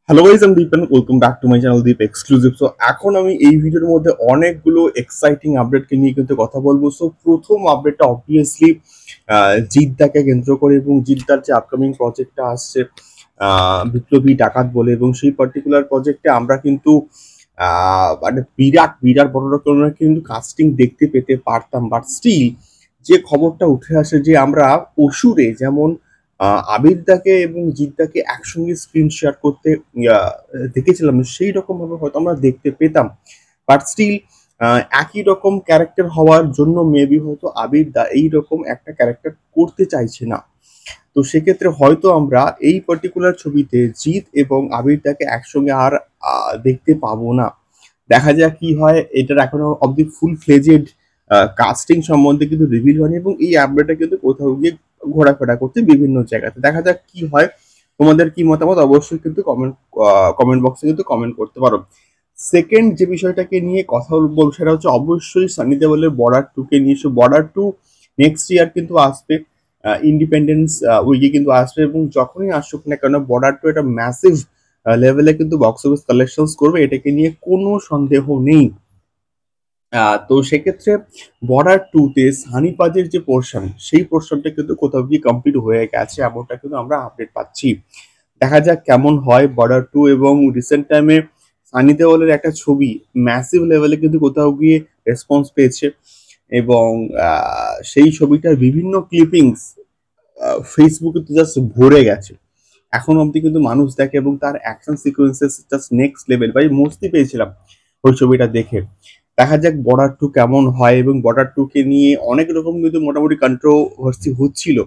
Hello guys, আমি Deep welcome back to my channel Deep exclusive. So এখন আমি এই ভিডিওর মধ্যে অনেকগুলো এক্সাইটিং আপডেটকে নিয়ে কিন্তু কথা বলবো। সো প্রথম আপডেটটা অবভিয়াসলি জিদ্দাকে কেন্দ্র করে এবং জিদ্দার যে আপকামিং প্রজেক্টটা আসছে বিপ্লবী ডাকাত বলে, এবং সেই পার্টিকুলার প্রজেক্টে আমরা কিন্তু মানে বিরাট বিরাট বড় রকমের কিন্তু কাস্টিং দেখতে পেতে পারতাম, বাট স্টিল যে খবরটা উঠে আসে যে আমরা অসুরে যেমন আবিরদাকে এবং জিদ্দাকে একসঙ্গে স্ক্রিন শেয়ার করতে আহ, দেখেছিলাম, সেই রকম ভাবে হয়তো আমরা দেখতে পেতাম, বাট স্টিল একই রকম ক্যারেক্টার হওয়ার জন্য মেবি হয়তো আবিরদা এইরকম একটা ক্যারেক্টার করতে চাইছে না। তো সেক্ষেত্রে হয়তো আমরা এই পার্টিকুলার ছবিতে জিৎ এবং আবিরদাকে একসঙ্গে আর দেখতে পাবো না। দেখা যাক কি হয়। এটার এখনো অব্দি ফুল ফ্লেজেড কাস্টিং সম্বন্ধে কিন্তু রিভিল হয়নি, এবং এই আপডেটটা কিন্তু কোথাও গিয়ে ঘোরাফেরা করছে বিভিন্ন জায়গাতে। দেখা যাক কি হয়। তোমাদের কি মতামত অবশ্যই কিন্তু কমেন্ট বক্সে কিন্তু কমেন্ট করতে পারো। সেকেন্ড যে বিষয়টাকে নিয়ে কথা বলবো সেটা হচ্ছে অবশ্যই সানি দেওয়ালের বর্ডার টু কে নিয়ে। বর্ডার টু নেক্সট ইয়ার কিন্তু আসবে, ইন্ডিপেন্ডেন্স উইকে কিন্তু আসবে, এবং যখনই আসুক না কেন বর্ডার টু একটা ম্যাসিভ লেভেলে কিন্তু বক্স অফিস কালেকশনস করবে, এটাকে নিয়ে কোনো সন্দেহ নেই। তো সেক্ষেত্রে বর্ডার টু তে সানিপাজের যে পোর্শন, সেই পোর্শনটা কিন্তু কোথাও গিয়ে কমপ্লিট হয়ে গেছে, এমনটা কিন্তু আমরা আপডেট পাচ্ছি। দেখা যাক কেমন হয় বর্ডার টু। এবং রিসেন্ট টাইমে সানি দেওয়ালের একটা ছবি ম্যাসিভ লেভেলে কিন্তু কোথাও গিয়ে রেসপন্স পেয়েছে, এবং সেই ছবিটার বিভিন্ন ক্লিপিংস ফেসবুকে তো জাস্ট ভরে গেছে। এখন অবধি কিন্তু মানুষ দেখে, এবং তার action sequences just next level. ভাই মস্তি পেয়েছিলাম ওই ছবিটা দেখে। দেখা যাক বর্ডার টু কেমন হয়, এবং বর্ডার টু কে নিয়ে অনেক রকম কিন্তু মোটামুটি কন্ট্রোভার্সি হচ্ছিল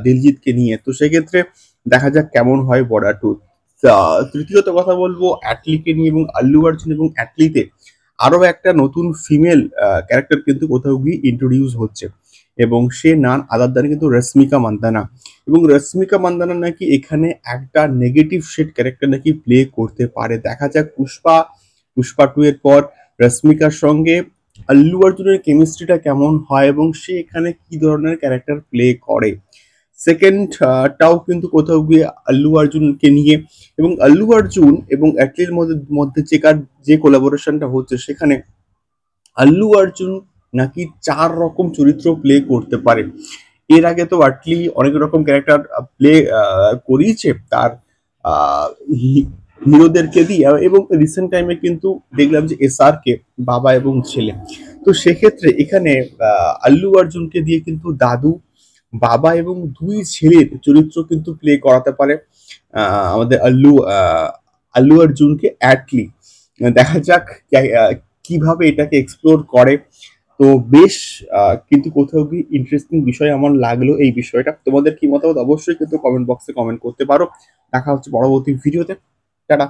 দিলজিৎকে নিয়ে। তো সেক্ষেত্রে দেখা যাক কেমন হয় বর্ডার টু। তৃতীয়ত কথা বলবো অ্যাটলিকে নিয়ে, এবং আল্লু অর্জুন এবং অ্যাটলিতে আরো একটা নতুন ফিমেল ক্যারেক্টার কিন্তু কোথাও গিয়ে ইন্ট্রোডিউস হচ্ছে, এবং সে নান আদার দ্বারা কিন্তু রশ্মিকা মান্দানা। এবং রশ্মিকা মান্দানা নাকি এখানে একটা নেগেটিভ শেড ক্যারেক্টার নাকি প্লে করতে পারে। দেখা যাক পুষ্পা টু এর পর রশ্মিকার সঙ্গে আল্লু অর্জুনের কেমিস্ট্রিটা কেমন হয়, এবং সে এখানে কি ধরনের ক্যারেক্টার প্লে করে। সেকেন্ড টাও কিন্তু কোথাও গিয়ে আল্লু অর্জুনকে নিয়ে, এবং আল্লু অর্জুন এবং অ্যাটলির মধ্যে মধ্যে যে কোলাবোরেশনটা হচ্ছে, সেখানে আল্লু অর্জুন নাকি 4 রকম চরিত্র প্লে করতে পারে। এর আগে তো আটলি অনেক রকম ক্যারেক্টার প্লে করিয়েছে তার আহ, হিরোদেরকে দিয়ে, এবং রিসেন্ট টাইমে কিন্তু দেখলাম যে এসআর কে বাবা এবং ছেলে। তো সেক্ষেত্রে এখানে আল্লু অর্জুনকে দিয়ে কিন্তু দাদু, বাবা এবং দুই ছেলের চরিত্র কিন্তু প্লে করাতে পারে আমাদের আল্লু অর্জুনকে অ্যাটলি। দেখা যাক কিভাবে এটাকে এক্সপ্লোর করে। তো বেশ কিন্তু কোথাও কি ইন্টারেস্টিং বিষয় আমার লাগলো এই বিষয়টা। তোমাদের কি মতামত অবশ্যই কিন্তু কমেন্ট বক্সে কমেন্ট করতে পারো। দেখা হচ্ছে পরবর্তী ভিডিওতে। টাটা।